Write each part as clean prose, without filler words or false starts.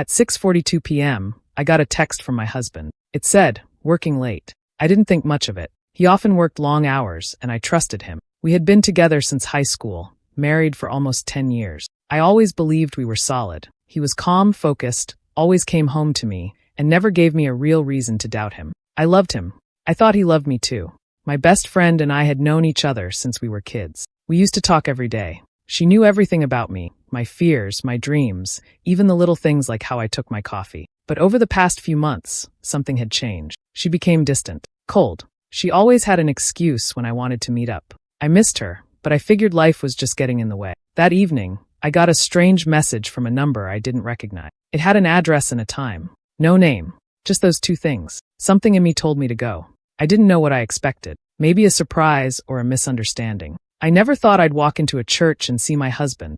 At 6:42 p.m., I got a text from my husband. It said, "Working late." I didn't think much of it. He often worked long hours, and I trusted him. We had been together since high school, married for almost 10 years. I always believed we were solid. He was calm, focused, always came home to me, and never gave me a real reason to doubt him. I loved him. I thought he loved me too. My best friend and I had known each other since we were kids. We used to talk every day. She knew everything about me, my fears, my dreams, even the little things like how I took my coffee. But over the past few months, something had changed. She became distant, cold. She always had an excuse when I wanted to meet up. I missed her, but I figured life was just getting in the way. That evening, I got a strange message from a number I didn't recognize. It had an address and a time. No name. Just those two things. Something in me told me to go. I didn't know what I expected. Maybe a surprise or a misunderstanding. I never thought I'd walk into a church and see my husband,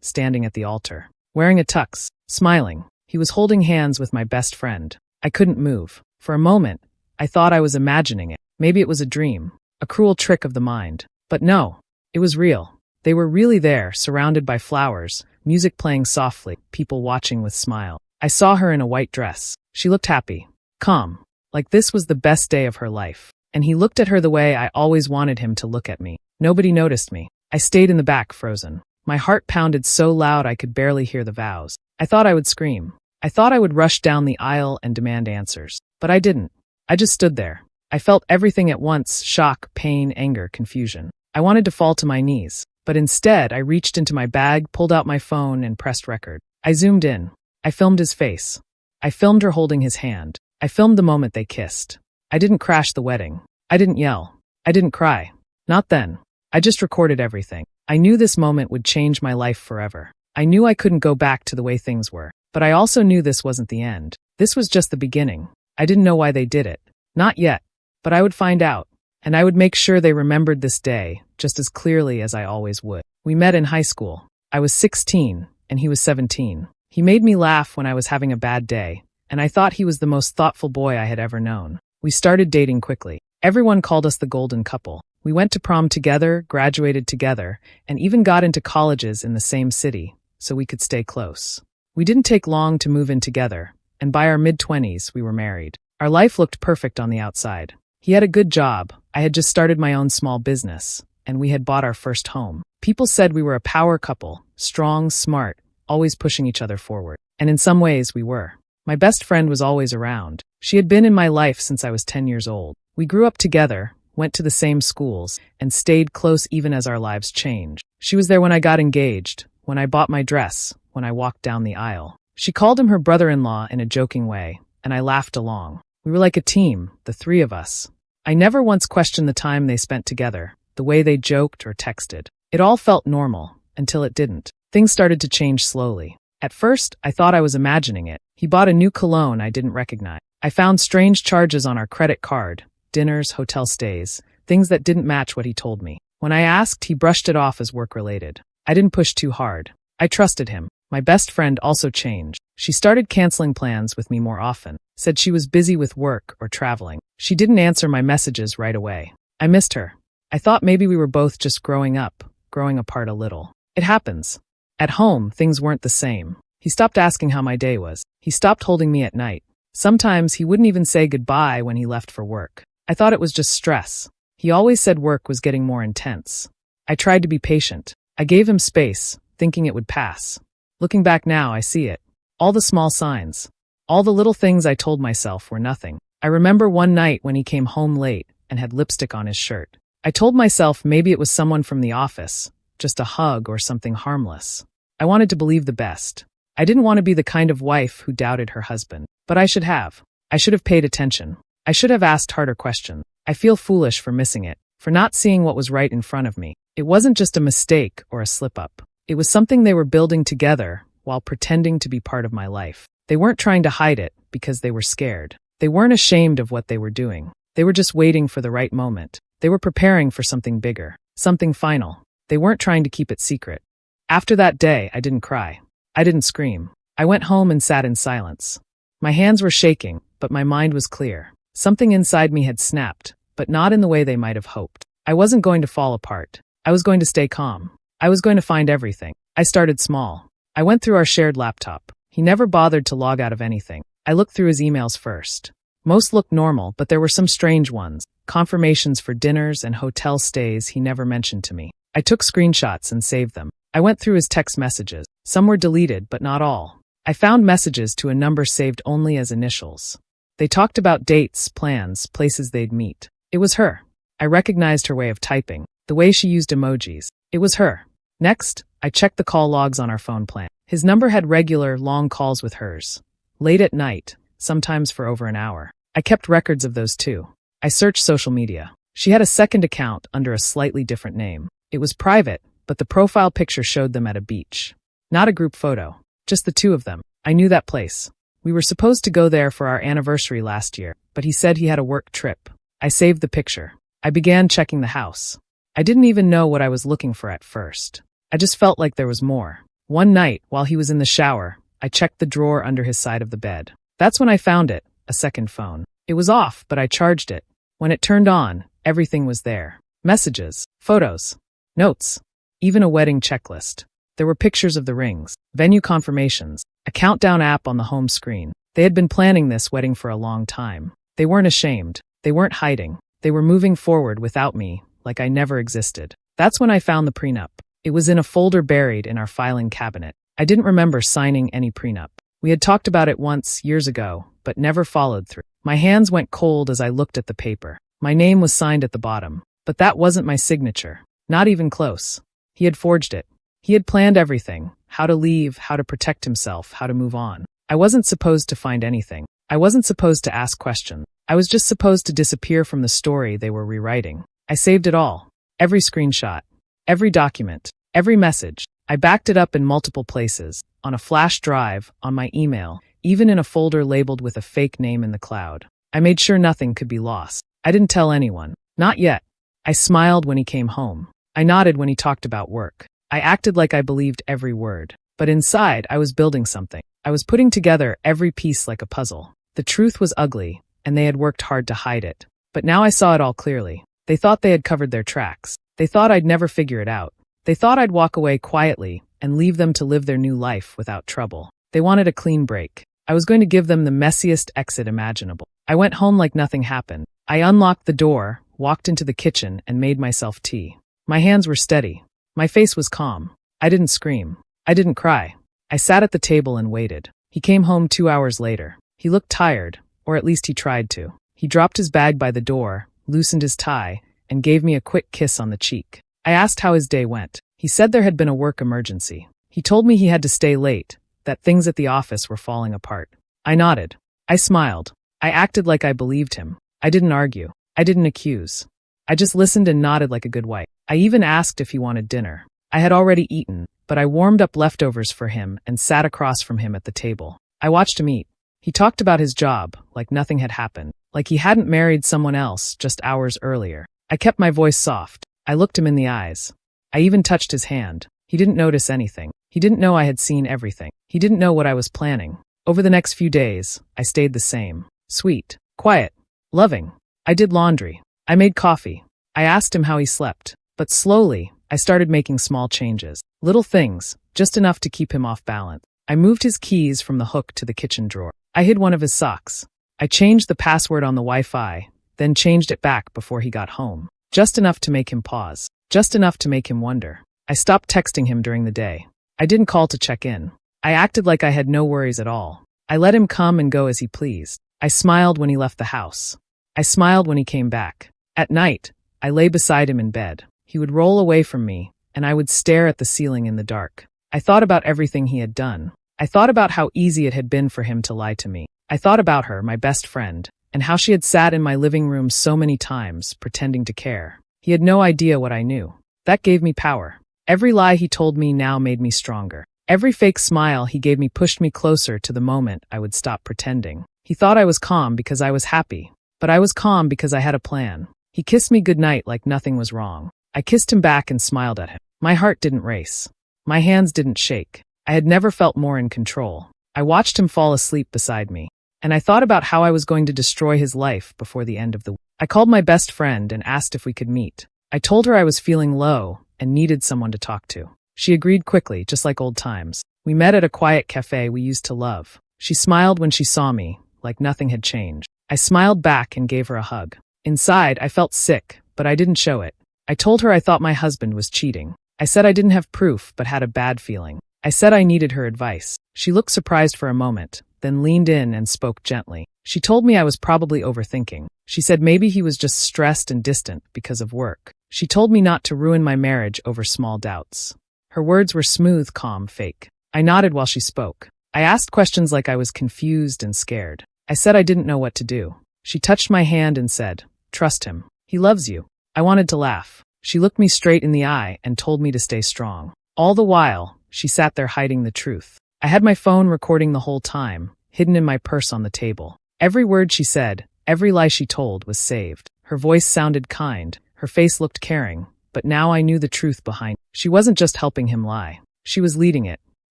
standing at the altar, wearing a tux, smiling. He was holding hands with my best friend. I couldn't move. For a moment, I thought I was imagining it. Maybe it was a dream, a cruel trick of the mind. But no, it was real. They were really there, surrounded by flowers, music playing softly, people watching with smile. I saw her in a white dress. She looked happy, calm, like this was the best day of her life. And he looked at her the way I always wanted him to look at me. Nobody noticed me. I stayed in the back, frozen. My heart pounded so loud I could barely hear the vows. I thought I would scream. I thought I would rush down the aisle and demand answers. But I didn't. I just stood there. I felt everything at once: shock, pain, anger, confusion. I wanted to fall to my knees. But instead, I reached into my bag, pulled out my phone, and pressed record. I zoomed in. I filmed his face. I filmed her holding his hand. I filmed the moment they kissed. I didn't crash the wedding. I didn't yell. I didn't cry. Not then. I just recorded everything. I knew this moment would change my life forever. I knew I couldn't go back to the way things were. But I also knew this wasn't the end. This was just the beginning. I didn't know why they did it. Not yet. But I would find out. And I would make sure they remembered this day just as clearly as I always would. We met in high school. I was 16, and he was 17. He made me laugh when I was having a bad day, and I thought he was the most thoughtful boy I had ever known. We started dating quickly. Everyone called us the golden couple. We went to prom together, graduated together, and even got into colleges in the same city, so we could stay close. We didn't take long to move in together, and by our mid-20s, we were married. Our life looked perfect on the outside. He had a good job. I had just started my own small business, and we had bought our first home. People said we were a power couple, strong, smart, always pushing each other forward. And in some ways, we were. My best friend was always around. She had been in my life since I was 10 years old. We grew up together, went to the same schools, and stayed close even as our lives changed. She was there when I got engaged, when I bought my dress, when I walked down the aisle. She called him her brother-in-law in a joking way, and I laughed along. We were like a team, the three of us. I never once questioned the time they spent together, the way they joked or texted. It all felt normal, until it didn't. Things started to change slowly. At first, I thought I was imagining it. He bought a new cologne I didn't recognize. I found strange charges on our credit card, dinners, hotel stays, things that didn't match what he told me. When I asked, he brushed it off as work-related. I didn't push too hard. I trusted him. My best friend also changed. She started canceling plans with me more often, said she was busy with work or traveling. She didn't answer my messages right away. I missed her. I thought maybe we were both just growing up, growing apart a little. It happens. At home, things weren't the same. He stopped asking how my day was. He stopped holding me at night. Sometimes he wouldn't even say goodbye when he left for work. I thought it was just stress. He always said work was getting more intense. I tried to be patient. I gave him space, thinking it would pass. Looking back now, I see it. All the small signs. All the little things I told myself were nothing. I remember one night when he came home late and had lipstick on his shirt. I told myself maybe it was someone from the office, just a hug or something harmless. I wanted to believe the best. I didn't want to be the kind of wife who doubted her husband. But I should have. I should have paid attention. I should have asked harder questions. I feel foolish for missing it, for not seeing what was right in front of me. It wasn't just a mistake or a slip-up. It was something they were building together while pretending to be part of my life. They weren't trying to hide it because they were scared. They weren't ashamed of what they were doing. They were just waiting for the right moment. They were preparing for something bigger, something final. They weren't trying to keep it secret. After that day, I didn't cry. I didn't scream. I went home and sat in silence. My hands were shaking, but my mind was clear. Something inside me had snapped, but not in the way they might have hoped. I wasn't going to fall apart. I was going to stay calm. I was going to find everything. I started small. I went through our shared laptop. He never bothered to log out of anything. I looked through his emails first. Most looked normal, but there were some strange ones. Confirmations for dinners and hotel stays he never mentioned to me. I took screenshots and saved them. I went through his text messages. Some were deleted, but not all. I found messages to a number saved only as initials. They talked about dates, plans, places they'd meet. It was her. I recognized her way of typing, the way she used emojis. It was her. Next, I checked the call logs on our phone plan. His number had regular, long calls with hers. Late at night, sometimes for over an hour. I kept records of those too. I searched social media. She had a second account under a slightly different name. It was private, but the profile picture showed them at a beach. Not a group photo, just the two of them. I knew that place. We were supposed to go there for our anniversary last year, but he said he had a work trip. I saved the picture. I began checking the house. I didn't even know what I was looking for at first. I just felt like there was more. One night, while he was in the shower, I checked the drawer under his side of the bed. That's when I found it, a second phone. It was off, but I charged it. When it turned on, everything was there. Messages, photos, notes, even a wedding checklist. There were pictures of the rings, venue confirmations, a countdown app on the home screen. They had been planning this wedding for a long time. They weren't ashamed. They weren't hiding. They were moving forward without me, like I never existed. That's when I found the prenup. It was in a folder buried in our filing cabinet. I didn't remember signing any prenup. We had talked about it once, years ago, but never followed through. My hands went cold as I looked at the paper. My name was signed at the bottom, but that wasn't my signature. Not even close. He had forged it. He had planned everything, how to leave, how to protect himself, how to move on. I wasn't supposed to find anything. I wasn't supposed to ask questions. I was just supposed to disappear from the story they were rewriting. I saved it all. Every screenshot, every document, every message. I backed it up in multiple places, on a flash drive, on my email, even in a folder labeled with a fake name in the cloud. I made sure nothing could be lost. I didn't tell anyone. Not yet. I smiled when he came home. I nodded when he talked about work. I acted like I believed every word. But inside, I was building something. I was putting together every piece like a puzzle. The truth was ugly, and they had worked hard to hide it. But now I saw it all clearly. They thought they had covered their tracks. They thought I'd never figure it out. They thought I'd walk away quietly and leave them to live their new life without trouble. They wanted a clean break. I was going to give them the messiest exit imaginable. I went home like nothing happened. I unlocked the door, walked into the kitchen, and made myself tea. My hands were steady. My face was calm. I didn't scream. I didn't cry. I sat at the table and waited. He came home 2 hours later. He looked tired, or at least he tried to. He dropped his bag by the door, loosened his tie, and gave me a quick kiss on the cheek. I asked how his day went. He said there had been a work emergency. He told me he had to stay late, that things at the office were falling apart. I nodded. I smiled. I acted like I believed him. I didn't argue. I didn't accuse. I just listened and nodded like a good wife. I even asked if he wanted dinner. I had already eaten, but I warmed up leftovers for him and sat across from him at the table. I watched him eat. He talked about his job, like nothing had happened, like he hadn't married someone else just hours earlier. I kept my voice soft. I looked him in the eyes. I even touched his hand. He didn't notice anything. He didn't know I had seen everything. He didn't know what I was planning. Over the next few days, I stayed the same. Sweet, quiet, loving. I did laundry. I made coffee. I asked him how he slept. But slowly, I started making small changes. Little things, just enough to keep him off balance. I moved his keys from the hook to the kitchen drawer. I hid one of his socks. I changed the password on the Wi-Fi, then changed it back before he got home. Just enough to make him pause. Just enough to make him wonder. I stopped texting him during the day. I didn't call to check in. I acted like I had no worries at all. I let him come and go as he pleased. I smiled when he left the house. I smiled when he came back. At night, I lay beside him in bed. He would roll away from me, and I would stare at the ceiling in the dark. I thought about everything he had done. I thought about how easy it had been for him to lie to me. I thought about her, my best friend, and how she had sat in my living room so many times, pretending to care. He had no idea what I knew. That gave me power. Every lie he told me now made me stronger. Every fake smile he gave me pushed me closer to the moment I would stop pretending. He thought I was calm because I was happy, but I was calm because I had a plan. He kissed me goodnight like nothing was wrong. I kissed him back and smiled at him. My heart didn't race. My hands didn't shake. I had never felt more in control. I watched him fall asleep beside me, and I thought about how I was going to destroy his life before the end of the week. I called my best friend and asked if we could meet. I told her I was feeling low and needed someone to talk to. She agreed quickly, just like old times. We met at a quiet cafe we used to love. She smiled when she saw me, like nothing had changed. I smiled back and gave her a hug. Inside, I felt sick, but I didn't show it. I told her I thought my husband was cheating. I said I didn't have proof but had a bad feeling. I said I needed her advice. She looked surprised for a moment, then leaned in and spoke gently. She told me I was probably overthinking. She said maybe he was just stressed and distant because of work. She told me not to ruin my marriage over small doubts. Her words were smooth, calm, fake. I nodded while she spoke. I asked questions like I was confused and scared. I said I didn't know what to do. She touched my hand and said, "Trust him. He loves you." I wanted to laugh. She looked me straight in the eye and told me to stay strong. All the while, she sat there hiding the truth. I had my phone recording the whole time, hidden in my purse on the table. Every word she said, every lie she told was saved. Her voice sounded kind, her face looked caring, but now I knew the truth behind it. She wasn't just helping him lie. She was leading it.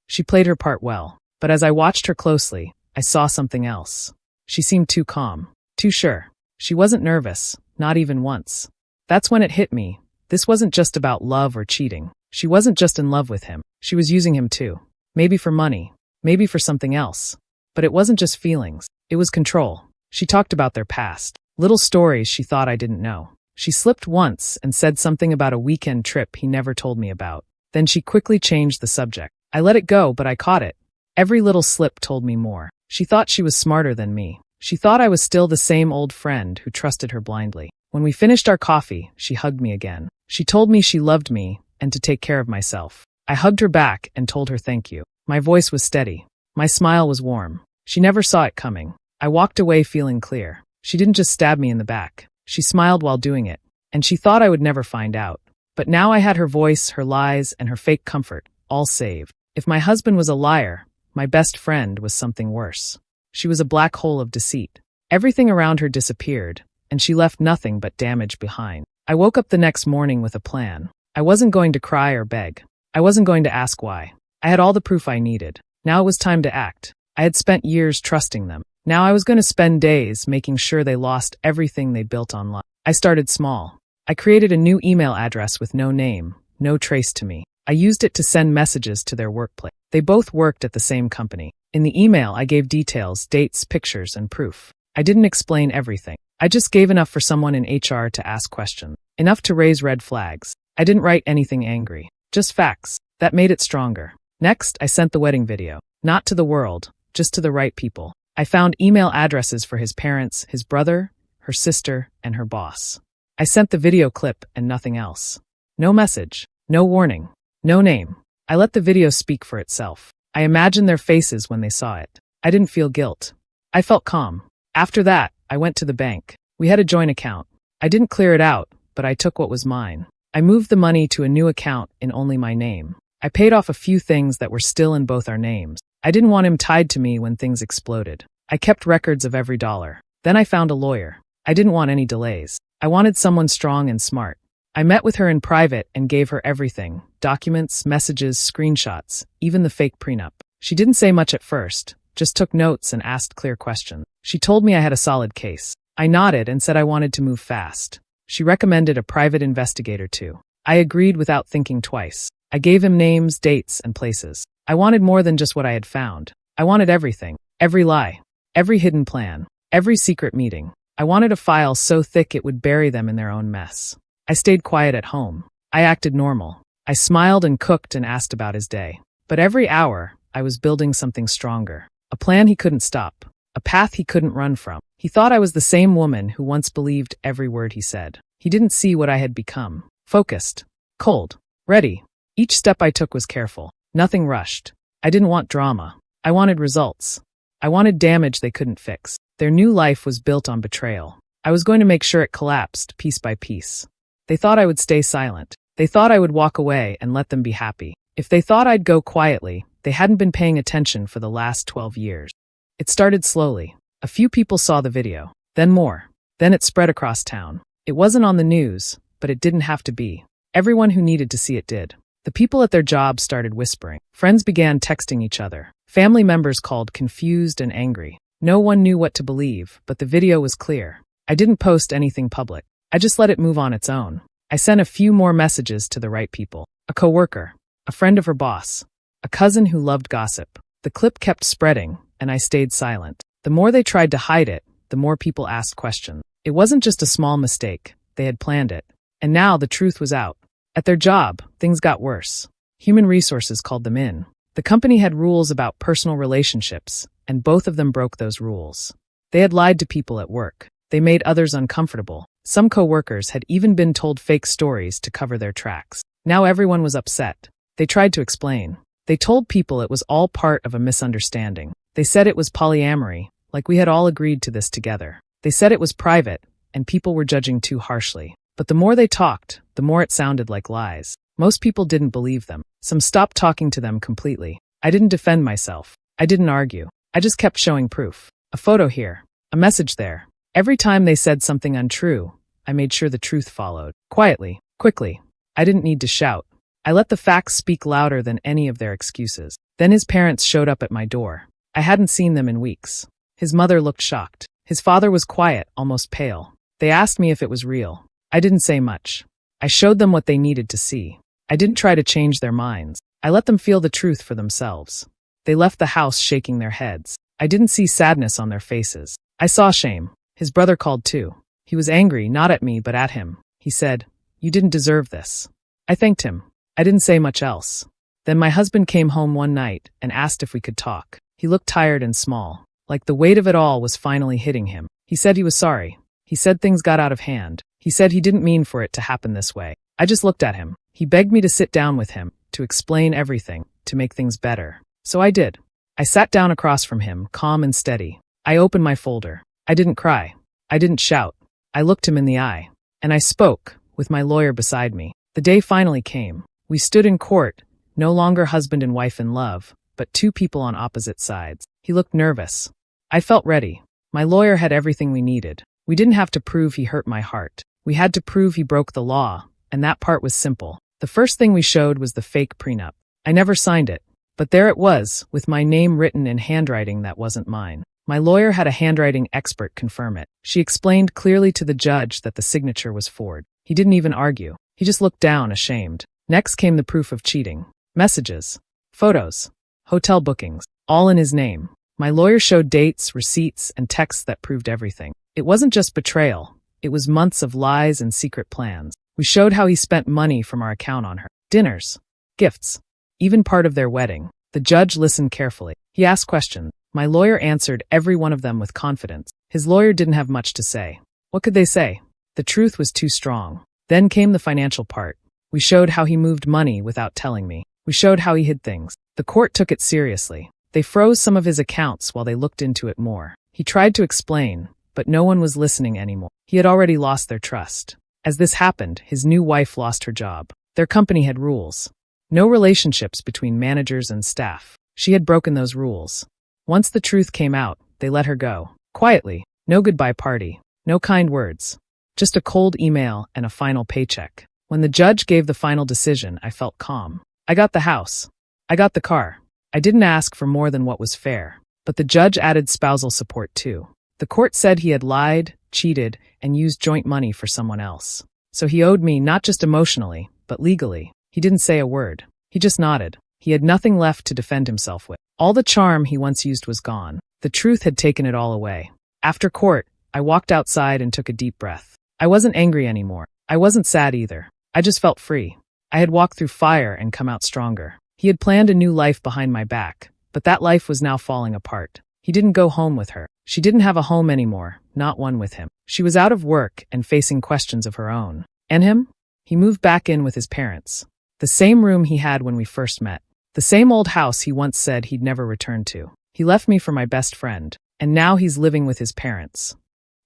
She played her part well. But as I watched her closely, I saw something else. She seemed too calm, too sure. She wasn't nervous, not even once. That's when it hit me. This wasn't just about love or cheating. She wasn't just in love with him. She was using him too. Maybe for money, maybe for something else. But it wasn't just feelings. It was control. She talked about their past, little stories she thought I didn't know. She slipped once and said something about a weekend trip he never told me about. Then she quickly changed the subject. I let it go, but I caught it. Every little slip told me more. She thought she was smarter than me. She thought I was still the same old friend who trusted her blindly. When we finished our coffee, she hugged me again. She told me she loved me and to take care of myself. I hugged her back and told her thank you. My voice was steady. My smile was warm. She never saw it coming. I walked away feeling clear. She didn't just stab me in the back. She smiled while doing it. And she thought I would never find out. But now I had her voice, her lies, and her fake comfort, all saved. If my husband was a liar, my best friend was something worse. She was a black hole of deceit. Everything around her disappeared, and she left nothing but damage behind. I woke up the next morning with a plan. I wasn't going to cry or beg. I wasn't going to ask why. I had all the proof I needed. Now it was time to act. I had spent years trusting them. Now I was going to spend days making sure they lost everything they built online. I started small. I created a new email address with no name, no trace to me. I used it to send messages to their workplace. They both worked at the same company. In the email, I gave details, dates, pictures, and proof. I didn't explain everything. I just gave enough for someone in HR to ask questions. Enough to raise red flags. I didn't write anything angry. Just facts. That made it stronger. Next, I sent the wedding video. Not to the world, just to the right people. I found email addresses for his parents, his brother, her sister, and her boss. I sent the video clip and nothing else. No message. No warning. No name. I let the video speak for itself. I imagined their faces when they saw it. I didn't feel guilt. I felt calm. After that, I went to the bank. We had a joint account. I didn't clear it out, but I took what was mine. I moved the money to a new account in only my name. I paid off a few things that were still in both our names. I didn't want him tied to me when things exploded. I kept records of every dollar. Then I found a lawyer. I didn't want any delays. I wanted someone strong and smart. I met with her in private and gave her everything. Documents, messages, screenshots, even the fake prenup. She didn't say much at first, just took notes and asked clear questions. She told me I had a solid case. I nodded and said I wanted to move fast. She recommended a private investigator too. I agreed without thinking twice. I gave him names, dates, and places. I wanted more than just what I had found. I wanted everything. Every lie. Every hidden plan. Every secret meeting. I wanted a file so thick it would bury them in their own mess. I stayed quiet at home. I acted normal. I smiled and cooked and asked about his day. But every hour, I was building something stronger. A plan he couldn't stop. A path he couldn't run from. He thought I was the same woman who once believed every word he said. He didn't see what I had become. Focused. Cold. Ready. Each step I took was careful. Nothing rushed. I didn't want drama. I wanted results. I wanted damage they couldn't fix. Their new life was built on betrayal. I was going to make sure it collapsed piece by piece. They thought I would stay silent. They thought I would walk away and let them be happy. If they thought I'd go quietly, they hadn't been paying attention for the last 12 years. It started slowly. A few people saw the video. Then more. Then it spread across town. It wasn't on the news, but it didn't have to be. Everyone who needed to see it did. The people at their jobs started whispering. Friends began texting each other. Family members called confused and angry. No one knew what to believe, but the video was clear. I didn't post anything public. I just let it move on its own. I sent a few more messages to the right people. A coworker. A friend of her boss. A cousin who loved gossip. The clip kept spreading, and I stayed silent. The more they tried to hide it, the more people asked questions. It wasn't just a small mistake. They had planned it. And now the truth was out. At their job, things got worse. Human Resources called them in. The company had rules about personal relationships, and both of them broke those rules. They had lied to people at work. They made others uncomfortable. Some co-workers had even been told fake stories to cover their tracks. Now everyone was upset. They tried to explain. They told people it was all part of a misunderstanding. They said it was polyamory, like we had all agreed to this together. They said it was private, and people were judging too harshly. But the more they talked, the more it sounded like lies. Most people didn't believe them. Some stopped talking to them completely. I didn't defend myself. I didn't argue. I just kept showing proof. A photo here. A message there. Every time they said something untrue, I made sure the truth followed. Quietly, quickly. I didn't need to shout. I let the facts speak louder than any of their excuses. Then his parents showed up at my door. I hadn't seen them in weeks. His mother looked shocked. His father was quiet, almost pale. They asked me if it was real. I didn't say much. I showed them what they needed to see. I didn't try to change their minds. I let them feel the truth for themselves. They left the house shaking their heads. I didn't see sadness on their faces. I saw shame. His brother called too. He was angry, not at me, but at him. He said, "You didn't deserve this." I thanked him. I didn't say much else. Then my husband came home one night and asked if we could talk. He looked tired and small, like the weight of it all was finally hitting him. He said he was sorry. He said things got out of hand. He said he didn't mean for it to happen this way. I just looked at him. He begged me to sit down with him, to explain everything, to make things better. So I did. I sat down across from him, calm and steady. I opened my folder. I didn't cry. I didn't shout. I looked him in the eye. And I spoke, with my lawyer beside me. The day finally came. We stood in court, no longer husband and wife in love, but two people on opposite sides. He looked nervous. I felt ready. My lawyer had everything we needed. We didn't have to prove he hurt my heart. We had to prove he broke the law, and that part was simple. The first thing we showed was the fake prenup. I never signed it, but there it was, with my name written in handwriting that wasn't mine. My lawyer had a handwriting expert confirm it. She explained clearly to the judge that the signature was forged. He didn't even argue. He just looked down, ashamed. Next came the proof of cheating. Messages, photos, hotel bookings, all in his name. My lawyer showed dates, receipts, and texts that proved everything. It wasn't just betrayal. It was months of lies and secret plans. We showed how he spent money from our account on her. Dinners, gifts, even part of their wedding. The judge listened carefully. He asked questions. My lawyer answered every one of them with confidence. His lawyer didn't have much to say. What could they say? The truth was too strong. Then came the financial part. We showed how he moved money without telling me. We showed how he hid things. The court took it seriously. They froze some of his accounts while they looked into it more. He tried to explain, but no one was listening anymore. He had already lost their trust. As this happened, his new wife lost her job. Their company had rules. No relationships between managers and staff. She had broken those rules. Once the truth came out, they let her go. Quietly. No goodbye party. No kind words. Just a cold email and a final paycheck. When the judge gave the final decision, I felt calm. I got the house. I got the car. I didn't ask for more than what was fair. But the judge added spousal support too. The court said he had lied, cheated, and used joint money for someone else. So he owed me not just emotionally, but legally. He didn't say a word. He just nodded. He had nothing left to defend himself with. All the charm he once used was gone. The truth had taken it all away. After court, I walked outside and took a deep breath. I wasn't angry anymore. I wasn't sad either. I just felt free. I had walked through fire and come out stronger. He had planned a new life behind my back, but that life was now falling apart. He didn't go home with her. She didn't have a home anymore, not one with him. She was out of work and facing questions of her own. And him? He moved back in with his parents. The same room he had when we first met. The same old house he once said he'd never return to. He left me for my best friend, and now he's living with his parents.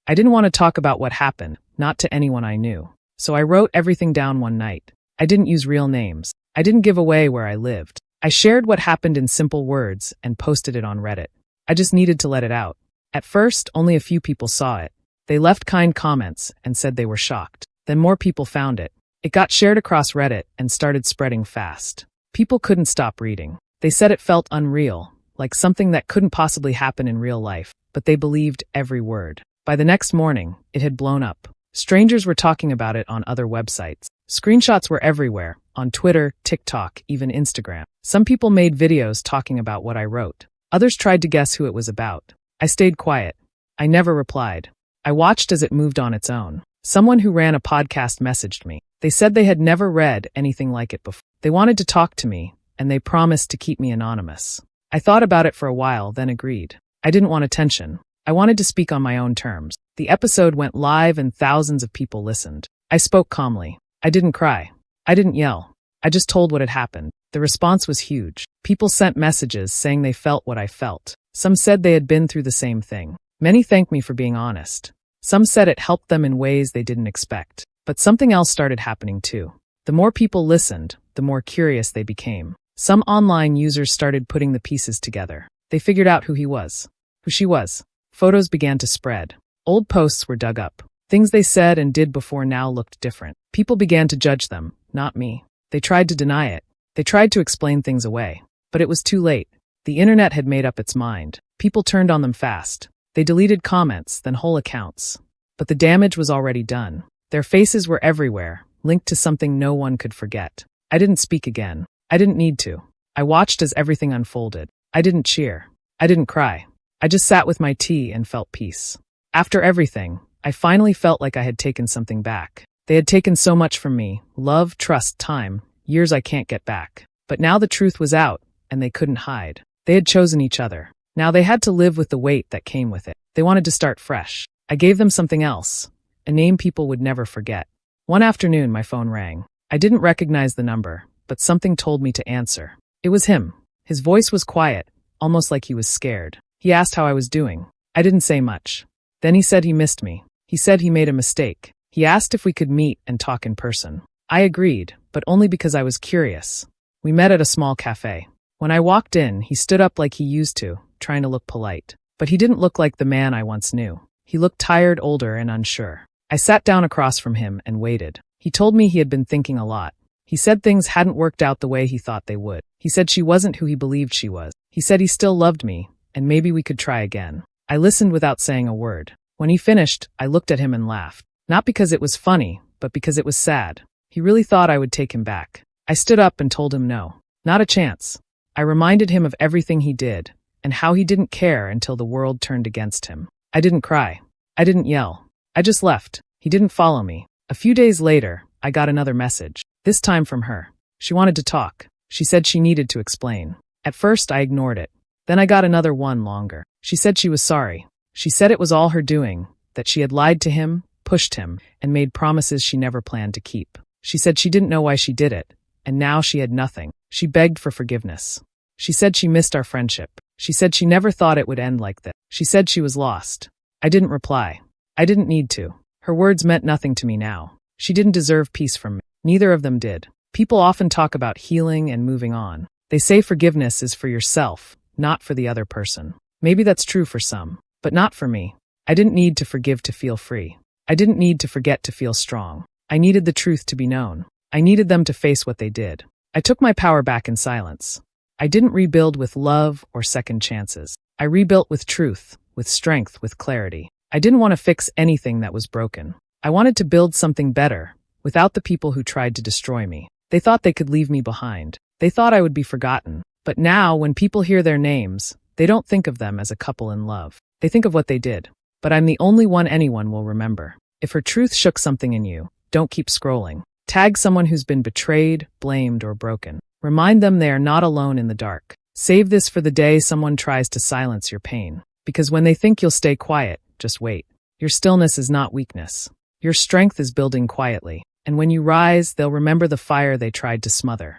I didn't want to talk about what happened, not to anyone I knew. So I wrote everything down one night. I didn't use real names. I didn't give away where I lived. I shared what happened in simple words and posted it on Reddit. I just needed to let it out. At first, only a few people saw it. They left kind comments and said they were shocked. Then more people found it. It got shared across Reddit and started spreading fast. People couldn't stop reading. They said it felt unreal, like something that couldn't possibly happen in real life, but they believed every word. By the next morning, it had blown up. Strangers were talking about it on other websites. Screenshots were everywhere, on Twitter, TikTok, even Instagram. Some people made videos talking about what I wrote. Others tried to guess who it was about. I stayed quiet. I never replied. I watched as it moved on its own. Someone who ran a podcast messaged me. They said they had never read anything like it before. They wanted to talk to me, and they promised to keep me anonymous. I thought about it for a while, then agreed. I didn't want attention. I wanted to speak on my own terms. The episode went live and thousands of people listened. I spoke calmly. I didn't cry. I didn't yell. I just told what had happened. The response was huge. People sent messages saying they felt what I felt. Some said they had been through the same thing. Many thanked me for being honest. Some said it helped them in ways they didn't expect. But something else started happening too. The more people listened, the more curious they became. Some online users started putting the pieces together. They figured out who he was, who she was. Photos began to spread. Old posts were dug up. Things they said and did before now looked different. People began to judge them, not me. They tried to deny it. They tried to explain things away. But it was too late. The internet had made up its mind. People turned on them fast. They deleted comments, then whole accounts. But the damage was already done. Their faces were everywhere, linked to something no one could forget. I didn't speak again. I didn't need to. I watched as everything unfolded. I didn't cheer. I didn't cry. I just sat with my tea and felt peace. After everything, I finally felt like I had taken something back. They had taken so much from me: love, trust, time, years I can't get back. But now the truth was out, and they couldn't hide. They had chosen each other. Now they had to live with the weight that came with it. They wanted to start fresh. I gave them something else, a name people would never forget. One afternoon, my phone rang. I didn't recognize the number, but something told me to answer. It was him. His voice was quiet, almost like he was scared. He asked how I was doing. I didn't say much. Then he said he missed me. He said he made a mistake. He asked if we could meet and talk in person. I agreed, but only because I was curious. We met at a small cafe. When I walked in, he stood up like he used to, trying to look polite. But he didn't look like the man I once knew. He looked tired, older, and unsure. I sat down across from him and waited. He told me he had been thinking a lot. He said things hadn't worked out the way he thought they would. He said she wasn't who he believed she was. He said he still loved me, and maybe we could try again. I listened without saying a word. When he finished, I looked at him and laughed. Not because it was funny, but because it was sad. He really thought I would take him back. I stood up and told him no. Not a chance. I reminded him of everything he did, and how he didn't care until the world turned against him. I didn't cry. I didn't yell. I just left. He didn't follow me. A few days later, I got another message. This time from her. She wanted to talk. She said she needed to explain. At first, I ignored it. Then I got another one longer. She said she was sorry. She said it was all her doing, that she had lied to him, pushed him, and made promises she never planned to keep. She said she didn't know why she did it, and now she had nothing. She begged for forgiveness. She said she missed our friendship. She said she never thought it would end like this. She said she was lost. I didn't reply. I didn't need to. Her words meant nothing to me now. She didn't deserve peace from me. Neither of them did. People often talk about healing and moving on. They say forgiveness is for yourself, not for the other person. Maybe that's true for some, but not for me. I didn't need to forgive to feel free. I didn't need to forget to feel strong. I needed the truth to be known. I needed them to face what they did. I took my power back in silence. I didn't rebuild with love or second chances. I rebuilt with truth, with strength, with clarity. I didn't want to fix anything that was broken. I wanted to build something better, without the people who tried to destroy me. They thought they could leave me behind. They thought I would be forgotten. But now, when people hear their names, they don't think of them as a couple in love. They think of what they did. But I'm the only one anyone will remember. If her truth shook something in you, don't keep scrolling. Tag someone who's been betrayed, blamed, or broken. Remind them they are not alone in the dark. Save this for the day someone tries to silence your pain. Because when they think you'll stay quiet, just wait. Your stillness is not weakness. Your strength is building quietly. And when you rise, they'll remember the fire they tried to smother.